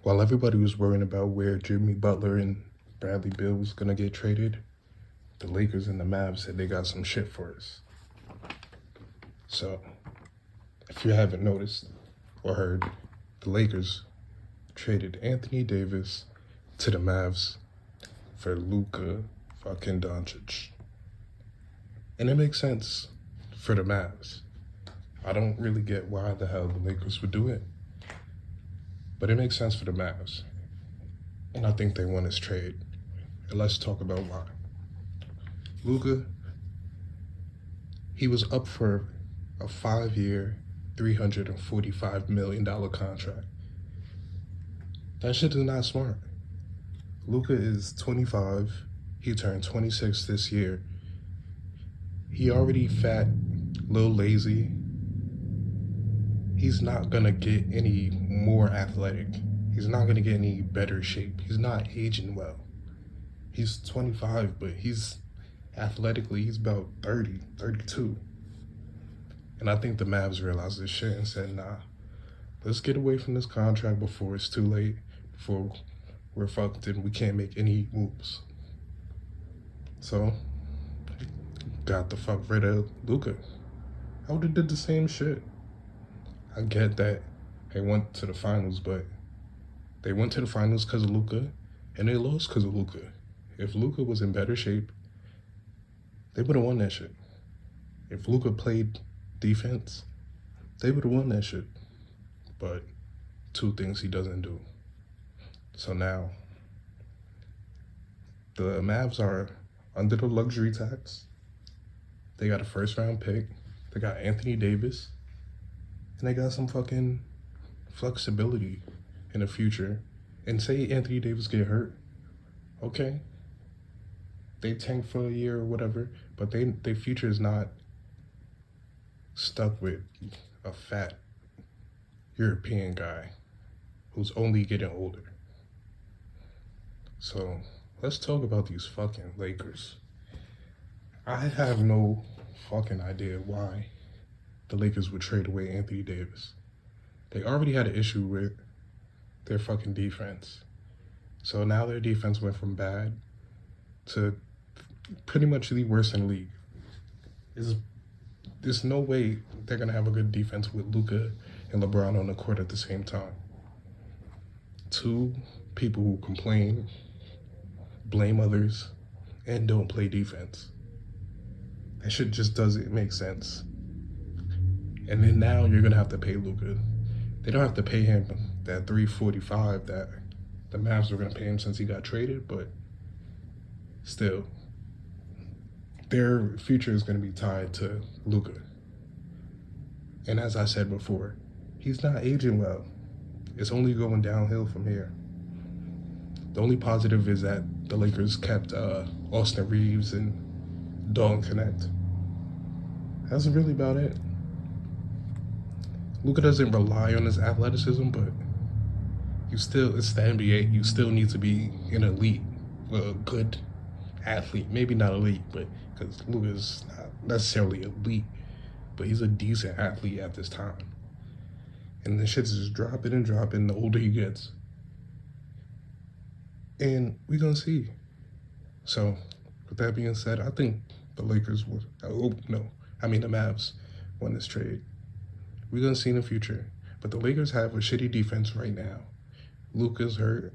While everybody was worrying about where Jimmy Butler and Bradley Beal was gonna get traded, the Lakers and the Mavs said they got some shit for us. So, if you haven't noticed or heard, the Lakers traded Anthony Davis to the Mavs for Luka fucking Doncic. And it makes sense for the Mavs. I don't really get why the hell the Lakers would do it, but it makes sense for the Mavs. And I think they won this trade. And let's talk about why. Luka, he was up for a 5-year, $345 million contract. That shit is not smart. Luka is 25. He turned 26 this year. He already fat, little lazy. He's not gonna get any more athletic. He's not gonna get any better shape. He's not aging well. He's 25, but he's athletically, he's about 30, 32. And I think the Mavs realized this shit and said, nah, let's get away from this contract before it's too late, before we're fucked and we can't make any moves. So, got the fuck rid of Luka. I would have did the same shit. I get that they went to the finals, but they went to the finals because of Luka, and they lost because of Luka. If Luka was in better shape, they would have won that shit. If Luka played defense, they would have won that shit. But two things he doesn't do. So now, the Mavs are under the luxury tax. They got a first-round pick. They got Anthony Davis. And they got some fucking flexibility in the future. And say Anthony Davis get hurt, okay. They tank for a year or whatever, but their future is not stuck with a fat European guy who's only getting older. So let's talk about these fucking Lakers. I have no fucking idea why the Lakers would trade away Anthony Davis. They already had an issue with their fucking defense. So now their defense went from bad to pretty much the worst in the league. There's no way they're going to have a good defense with Luka and LeBron on the court at the same time. Two people who complain, blame others, and don't play defense. That shit just doesn't make sense. And then now you're going to have to pay Luka. They don't have to pay him that $345 that the Mavs were going to pay him since he got traded, but still, their future is going to be tied to Luka. And as I said before, he's not aging well. It's only going downhill from here. The only positive is that the Lakers kept Austin Reeves and Dalton Connect. That's really about it. Luka doesn't rely on his athleticism, but it's the NBA. You still need to be an elite, a good athlete. Maybe not elite, but because Luka's not necessarily elite, but he's a decent athlete at this time. And the shit's just dropping and dropping the older he gets. And we're going to see. So, with that being said, I think the Lakers will, the Mavs won this trade. We're going to see in the future. But the Lakers have a shitty defense right now. Luka's hurt.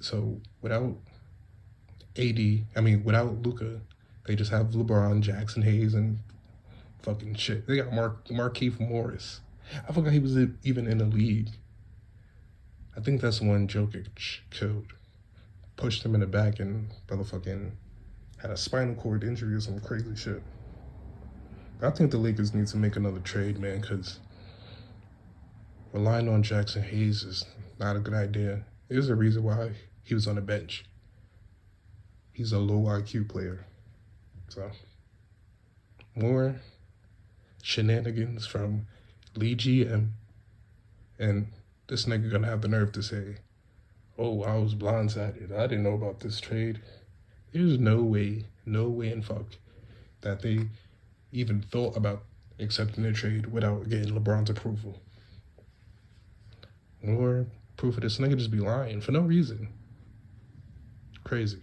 So, without without Luka, they just have LeBron, Jackson Hayes, and fucking shit. They got Markieff Morris. I forgot he was even in the league. I think that's the one Jokic killed. Pushed him in the back and motherfucking had a spinal cord injury or some crazy shit. I think the Lakers need to make another trade, man, because relying on Jackson Hayes is not a good idea. There's a reason why he was on the bench. He's a low IQ player. So, more shenanigans from Lee GM, and this nigga gonna have the nerve to say, oh, I was blindsided. I didn't know about this trade. There's no way in fuck that they even thought about accepting the trade without getting LeBron's approval. Or proof of this nigga just be lying for no reason. Crazy.